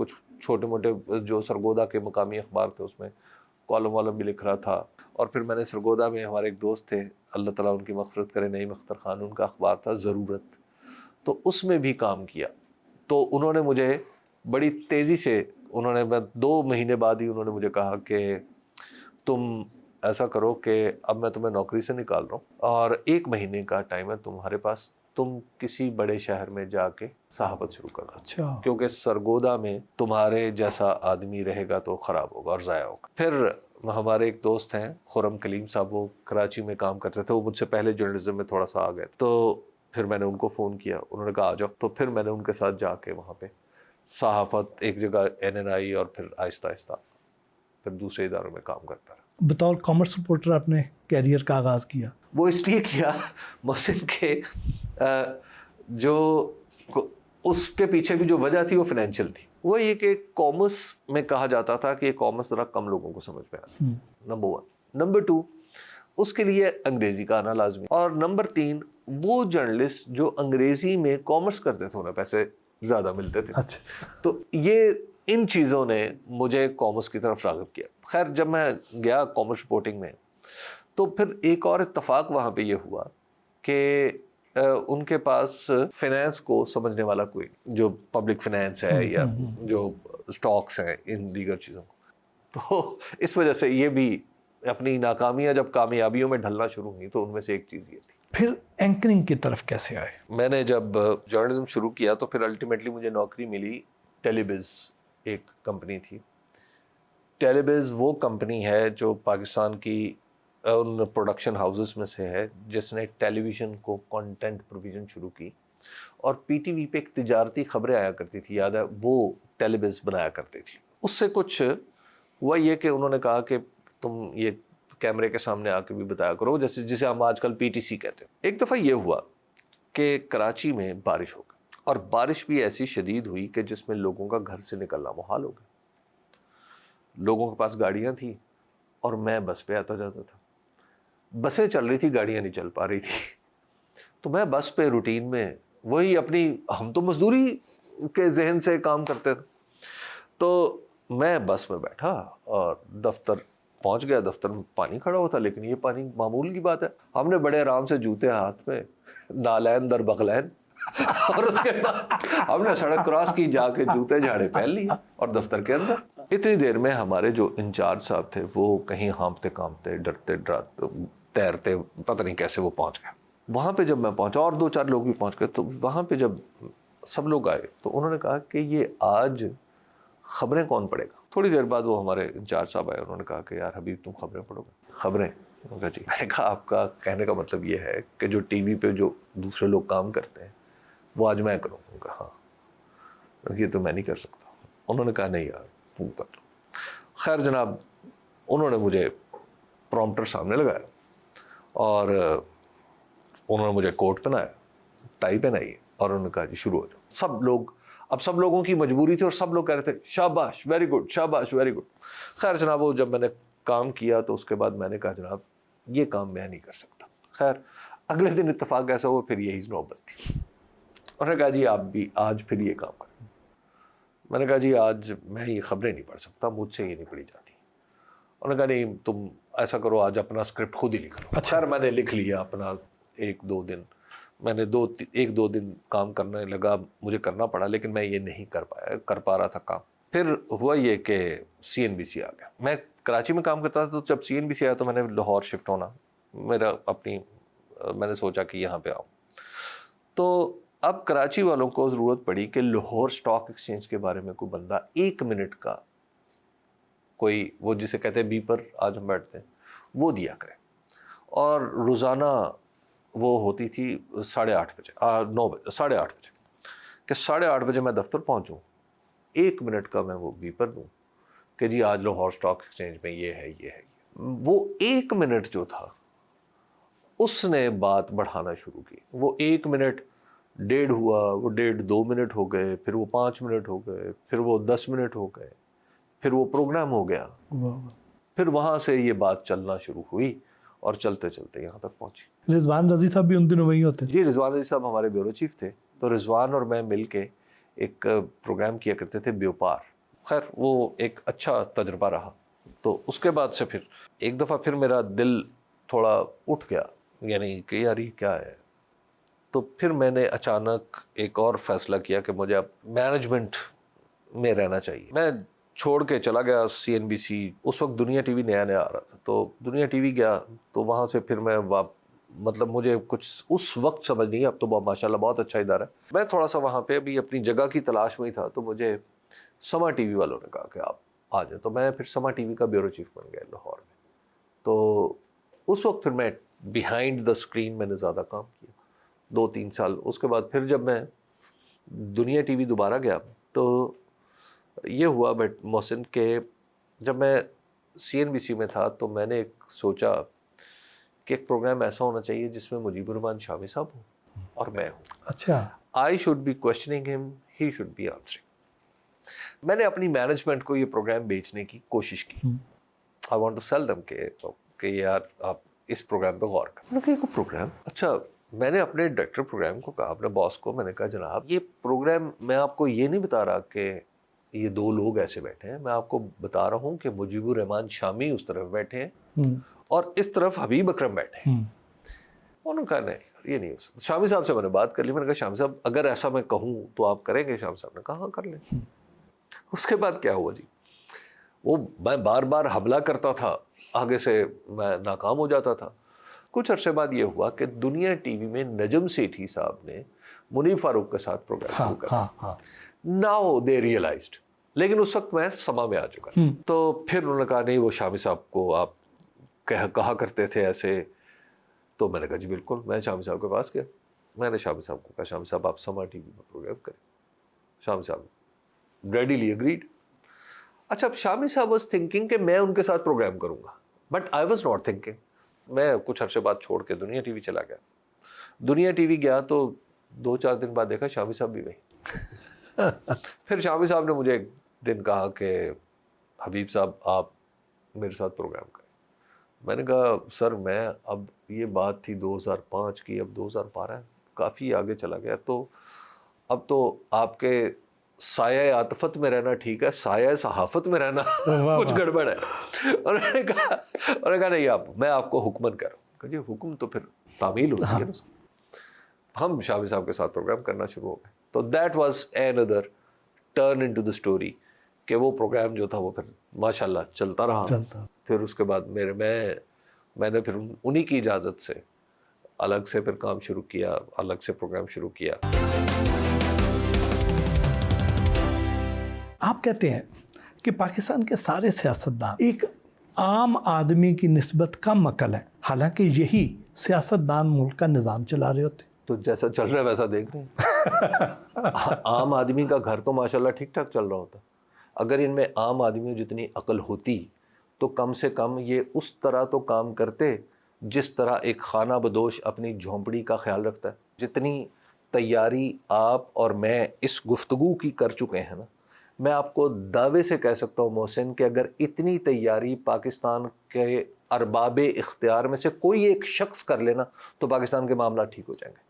کچھ چھوٹے موٹے جو سرگودا کے مقامی اخبار تھے اس میں کالم والم بھی لکھ رہا تھا. اور پھر میں نے سرگودا میں ہمارے ایک دوست تھے, اللہ تعالیٰ ان کی مغفرت کرے, نعیم اختر خان, ان کا اخبار تھا ضرورت, تو اس میں بھی کام کیا. تو انہوں نے مجھے بڑی تیزی سے میں 2 مہینے بعد ہی انہوں نے مجھے کہا کہ تم ایسا کرو کہ اب میں تمہیں نوکری سے نکال رہا ہوں اور 1 مہینے کا ٹائم ہے تمہارے پاس, تم کسی بڑے شہر میں جا کے صحافت شروع کرنا. اچھا. کیونکہ سرگودا میں تمہارے جیسا آدمی رہے گا تو خراب ہوگا اور ضائع ہوگا. پھر ہمارے ایک دوست ہیں خرم کلیم صاحب, وہ کراچی میں کام کرتے تھے, وہ مجھ سے پہلے جرنلزم میں تھوڑا سا آ گئے. تو پھر میں نے ان کو فون کیا, انہوں نے کہا آ جاؤ. تو پھر میں نے ان کے ساتھ جا کے وہاں پہ صحافت ایک جگہ NNI اور پھر آہستہ آہستہ پھر دوسرے اداروں میں کام کرتا رہا. بطور کامرس رپورٹر آپ نے کیریئر کا آغاز کیا؟ وہ اس لیے کیا محسن کہ جو اس کے پیچھے بھی جو وجہ تھی وہ فائنینشیل تھی. وہ یہ کہ کامرس میں کہا جاتا تھا کہ کامرس ذرا کم لوگوں کو سمجھ میں آتی, نمبر 1. نمبر 2, اس کے لیے انگریزی کا آنا لازمی. اور نمبر 3, وہ جرنلسٹ جو انگریزی میں کامرس کرتے تھے انہیں پیسے زیادہ ملتے تھے. تو یہ ان چیزوں نے مجھے کامرس کی طرف راغب کیا. خیر جب میں گیا کامرس رپورٹنگ میں تو پھر ایک اور اتفاق وہاں پہ یہ ہوا کہ ان کے پاس فائنینس کو سمجھنے والا کوئی, جو پبلک فائنینس ہے یا جو سٹاکس ہیں ان دیگر چیزوں کو. تو اس وجہ سے یہ بھی اپنی ناکامیاں جب کامیابیوں میں ڈھلنا شروع ہوئی تو ان میں سے ایک چیز یہ تھی. پھر اینکرنگ کی طرف کیسے آئے؟ میں نے جب جرنلزم شروع کیا تو پھر الٹیمیٹلی مجھے نوکری ملی. ٹیلی بز ایک کمپنی تھی. ٹیلی بز وہ کمپنی ہے جو پاکستان کی ان پروڈکشن ہاؤسز میں سے ہے جس نے ٹیلی ویژن کو کانٹینٹ پروویژن شروع کی, اور PTV پہ ایک تجارتی خبریں آیا کرتی تھی, یاد ہے, وہ ٹیلی بز بنایا کرتی تھی. اس سے کچھ ہوا یہ کہ انہوں نے کہا کہ تم یہ کیمرے کے سامنے آ کے بھی بتایا کرو, جسے ہم آج کل PTC کہتے ہیں. ایک دفعہ یہ ہوا کہ کراچی میں بارش ہو گئی, اور بارش بھی ایسی شدید ہوئی کہ جس میں لوگوں کا گھر سے نکلنا محال ہو گیا. لوگوں کے پاس گاڑیاں تھیں اور میں بس پہ آتا جاتا تھا. بسیں چل رہی تھی, گاڑیاں نہیں چل پا رہی تھی. تو میں بس پہ روٹین میں وہی اپنی, ہم تو مزدوری کے ذہن سے کام کرتے تھے, تو میں بس میں بیٹھا اور دفتر پہنچ گیا. دفتر میں پانی کھڑا ہوا تھا, لیکن یہ پانی معمول کی بات ہے. ہم نے بڑے آرام سے جوتے ہاتھ میں, نالین در بغلین, اور اس کے بعد ہم نے سڑک کراس کی, جا کے جوتے جھاڑے پہن لیے اور دفتر کے اندر. اتنی دیر میں ہمارے جو انچارج صاحب تھے وہ کہیں ہانپتے کانپتے, ڈرتے ڈراتے, تیرتے, پتہ نہیں کیسے وہ پہنچ گئے. وہاں پہ جب میں پہنچا اور 2-4 لوگ بھی پہنچ گئے, تو وہاں پہ جب سب لوگ آئے تو انہوں نے کہا کہ یہ آج خبریں کون پڑھے گا. تھوڑی دیر بعد وہ ہمارے انچارج صاحب آئے, انہوں نے کہا کہ یار حبیب تم خبریں پڑھو گے. خبریں؟ انہوں نے کہا جی. میں نے کہا آپ کا کہنے کا مطلب یہ ہے کہ جو TV پہ جو دوسرے لوگ کام کرتے ہیں وہ آج میں کروں. انہوں نے کہا ہاں. یہ تو میں نہیں کر سکتا. انہوں نے کہا نہیں یار تم کر لو. خیر جناب, انہوں نے مجھے پرومپٹر سامنے لگایا اور انہوں نے مجھے کوٹ پہنایا, ٹائی پہنائی, اور انہوں نے کہا جی شروع ہو جاؤ. سب لوگ, اب سب لوگوں کی مجبوری تھی اور سب لوگ کہہ رہے تھے شاباش ویری گڈ, شاباش ویری گڈ. خیر جناب وہ جب میں نے کام کیا تو اس کے بعد میں نے کہا جناب یہ کام میں نہیں کر سکتا. خیر اگلے دن اتفاق ایسا ہوا, پھر یہی نوبت تھی. انہوں نے کہا جی آپ بھی آج پھر یہ کام کریں. میں نے کہا جی آج میں یہ خبریں نہیں پڑھ سکتا, مجھ سے یہ نہیں پڑھی جاتی. انہوں نے کہا نہیں تم ایسا کرو آج اپنا اسکرپٹ خود ہی لکھ لو. خیر میں نے لکھ لیا اپنا 1-2 دن. میں نے 1-2 دن کام کرنے لگا, مجھے کرنا پڑا, لیکن میں یہ نہیں کر پا رہا تھا کام. پھر ہوا یہ کہ CNBC آ گیا. میں کراچی میں کام کرتا تھا, تو جب CNBC آیا تو میں نے لاہور شفٹ ہونا, میں نے سوچا کہ یہاں پہ آؤں. تو اب کراچی والوں کو ضرورت پڑی کہ لاہور اسٹاک ایکسچینج کے بارے میں کوئی بندہ 1 منٹ کا کوئی, وہ جسے کہتے ہیں بیپر آج ہم بیٹھتے ہیں, وہ دیا کرے. اور روزانہ وہ ہوتی تھی 8:30 بجے, 9 بجے, 8:30 بجے, کہ 8:30 بجے میں دفتر پہنچوں, 1 منٹ کا میں وہ بیپر دوں کہ جی آج لاہور اسٹاک ایکسچینج میں یہ ہے یہ ہے. وہ 1 منٹ جو تھا اس نے بات بڑھانا شروع کی. وہ 1 منٹ 1.5 ہوا, وہ 1.5 2 منٹ ہو گئے, پھر وہ 5 منٹ ہو گئے, پھر وہ 10 منٹ ہو گئے, پھر وہ پروگرام ہو گیا. پھر وہاں سے یہ بات چلنا شروع ہوئی اور چلتے چلتے یہاں تک پہنچی. رضوان رضی صاحب بھی ان دنوں وہی ہوتے؟ جی رضوان رضی صاحب ہمارے بیورو چیف تھے. تو رضوان اور میں مل کے ایک پروگرام کیا کرتے تھے بیوپار. خیر وہ ایک اچھا تجربہ رہا. تو اس کے بعد سے پھر ایک دفعہ پھر میرا دل تھوڑا اٹھ گیا, یعنی کہ یار یہ کیا ہے. تو پھر میں نے اچانک ایک اور فیصلہ کیا کہ مجھے اب مینجمنٹ میں رہنا چاہیے. میں چھوڑ کے چلا گیا CNBC. اس وقت دنیا ٹی وی نیا نیا آ رہا تھا, تو دنیا ٹی وی گیا. تو وہاں سے پھر میں مطلب مجھے کچھ اس وقت سمجھ نہیں, اب تو ماشاءاللہ بہت اچھا ادارہ ہے. میں تھوڑا سا وہاں پہ ابھی اپنی جگہ کی تلاش میں ہی تھا, تو مجھے سما ٹی وی والوں نے کہا کہ آپ آ جائیں. تو میں پھر سما ٹی وی کا بیورو چیف بن گیا لاہور میں. تو اس وقت پھر میں بیہائنڈ دا اسکرین میں نے زیادہ کام کیا 2-3 سال. اس کے بعد پھر جب میں دنیا ٹی وی دوبارہ گیا تو یہ ہوا بٹ محسن کہ جب میں CNBC میں تھا تو میں نے ایک سوچا کہ ایک پروگرام ایسا ہونا چاہیے جس میں مجیب الرحمان شامی صاحب ہوں اور میں ہوں. اچھا. I should be questioning him, he should be answering. میں نے اپنی مینجمنٹ کو یہ پروگرام بیچنے کی کوشش کی. I want to sell them کہ یار آپ اس پروگرام پہ غور کریں. میں نے کہا یہ پروگرام اچھا. میں نے اپنے ڈائریکٹر پروگرام کو کہا, اپنے باس کو, میں نے کہا جناب یہ پروگرام میں آپ کو یہ نہیں بتا رہا کہ یہ 2 لوگ ایسے بیٹھے ہیں, میں آپ کو بتا رہا ہوں کہ مجیب الرحمان شامی اس طرف بیٹھے ہیں اور اس طرف حبیب اکرم بیٹھے ہیں. انہوں نے کہا نہیں یہ نہیں ہو سکتا. شامی صاحب سے میں نے بات کر لی. میں نے کہا شامی صاحب اگر ایسا میں کہوں تو آپ کریں گے؟ شامی صاحب نے کہا ہاں کر لیں. اس کے بعد کیا ہوا جی, وہ میں بار بار حملہ کرتا تھا, آگے سے میں ناکام ہو جاتا تھا. کچھ عرصے بعد یہ ہوا کہ دنیا ٹی وی میں نجم سیٹھی صاحب نے منیب فاروق کے ساتھ پروگرام شروع کیا. ناؤ دے ریئلائزڈ, لیکن اس وقت میں سما میں آ چکا. تو پھر انہوں نے کہا نہیں وہ شامی صاحب کو آپ کہا کرتے تھے ایسے. تو میں نے کہا جی بالکل. میں شامی صاحب کے پاس گیا, میں نے شامی صاحب کو کہا شامی صاحب آپ سما ٹی وی میں پروگرام کریں. شامی صاحب ریڈیلی اگریڈ. اچھا اب شامی صاحب واز تھنکنگ کہ میں ان کے ساتھ پروگرام کروں گا, but I was not thinking. میں کچھ عرصے بعد چھوڑ کے دنیا ٹی وی چلا گیا. دنیا ٹی وی گیا تو 2-4 دن بعد دیکھا شامی صاحب بھی وہی. پھر شامی صاحب نے مجھے ایک دن کہا کہ حبیب صاحب آپ میرے ساتھ پروگرام کریں. میں نے کہا سر میں اب یہ بات تھی 2005 کی, اب 2012 ہے, کافی آگے چلا گیا. تو اب تو آپ کے سایہ عاطفت میں رہنا ٹھیک ہے, سایہ صحافت میں رہنا کچھ گڑبڑ ہے. اور میں نے کہا نہیں میں آپ کو حکمن کر رہا ہوں. کہ جی حکم تو پھر تعمیل ہوتی ہے نا. ہم شامی صاحب کے ساتھ پروگرام کرنا شروع ہو گئے. تو that was another turn into the story کہ وہ پروگرام جو تھا وہ پھر ماشاءاللہ چلتا رہا. پھر اس کے بعد میں نے پھر انہی کی اجازت سے الگ سے پھر کام شروع کیا, الگ سے پروگرام شروع کیا. آپ کہتے ہیں کہ پاکستان کے سارے سیاستدان ایک عام آدمی کی نسبت کم عقل ہیں, حالانکہ یہی سیاستدان ملک کا نظام چلا رہے ہوتے. تو جیسا چل رہا ہے ویسا دیکھ رہے ہیں. عام آدمی کا گھر تو ماشاءاللہ ٹھیک ٹھاک چل رہا ہوتا. اگر ان میں عام آدمیوں جتنی عقل ہوتی تو کم سے کم یہ اس طرح تو کام کرتے جس طرح ایک خانہ بدوش اپنی جھونپڑی کا خیال رکھتا ہے. جتنی تیاری آپ اور میں اس گفتگو کی کر چکے ہیں نا, میں آپ کو دعوے سے کہہ سکتا ہوں محسن کہ اگر اتنی تیاری پاکستان کے ارباب اختیار میں سے کوئی ایک شخص کر لینا تو پاکستان کے معاملات ٹھیک ہو جائیں گے.